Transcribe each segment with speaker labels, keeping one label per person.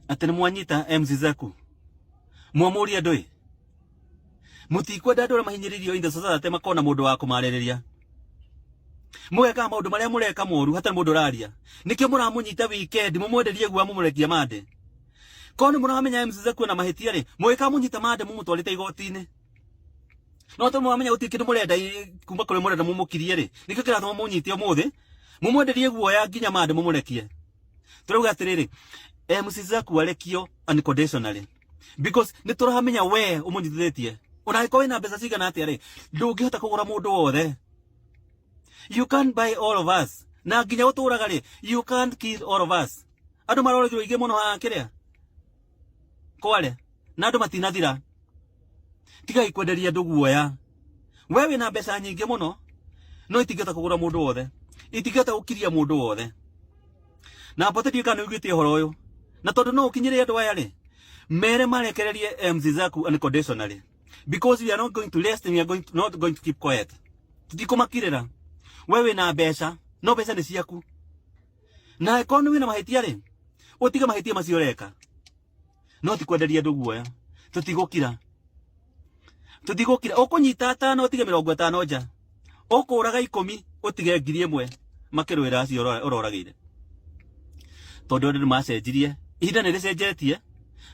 Speaker 1: Atene mwanyita MC zaku. Mwamuria ndoi. Mutikwenda andũ arĩa mahinyĩrĩirio in the society makona mũndũ wa kũmarĩrĩria. Mweka maũndũ marĩa mũreka moru hatarĩ mũndũ ũraria. Nĩkĩo mũramũnyita weekend mũmwenderie guo mũmũrekia mande. Kono mũramenya MC zaku na mahĩtia rĩ, mweka mũnyita mande mũmũtwarĩte igoti-inĩ. No to mũramenya gũtirĩ kĩndũ mũrenda kuma kũrĩ mũrenda mũmũkirie rĩ. Nĩkĩo kĩratũma mũnyite ũmũthĩ. Mũmwenderie guoya nginya mande mũmũrekie. Turauga atĩrĩrĩ, MC zaku arekio unconditionally. Because nĩtũramenya we ũmũnyitithĩtie. Ũragĩkorwo wĩna mbeca cigana atĩa rĩ, ndũngĩhota kũgũra mũndũ wothe. You can't buy all of us. Na nginya ũtũraga rĩ, you can't kill all of us. Andũ maroragirwo ingĩ mũno haha kĩrĩa. Kware, na andũ matinathira. Tiga ikwenderia andũ guoya. We wĩna mbeca nyingĩ mũno, no itingĩhota kũgũra mũndũ wothe. Itingĩhota gũkiria mũndũ wothe. Na mbote ndiũka nĩugĩte ũhoro ũyũ. Na tondũ no ũkinyĩre andũ aya rĩ, mere marekererie MC zaku unconditionally. Because we are not going to rest and we are not going to keep quiet. Tutikumakirira. Wewe na mbeca, no mbeca nĩ ciaku. Na economy na mahĩtia rĩ, ũtiga mahĩtia macio reka. No tikwenderia andũ guoya. Tutigũkira. Tutigũkira. Ũkũnyita 5 ũtige 50 nja. Ũkũraga 10 ũtige 1000 makĩrũĩra acio ũroragĩire. Tondũ andũ nĩmacenjirie. Ihinda nĩrĩcenjetie.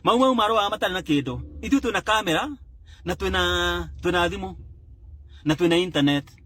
Speaker 1: Mau marũa matarĩ na kĩndũ. Ithuĩ twĩna kamera na twĩna thimũ na twĩna internet.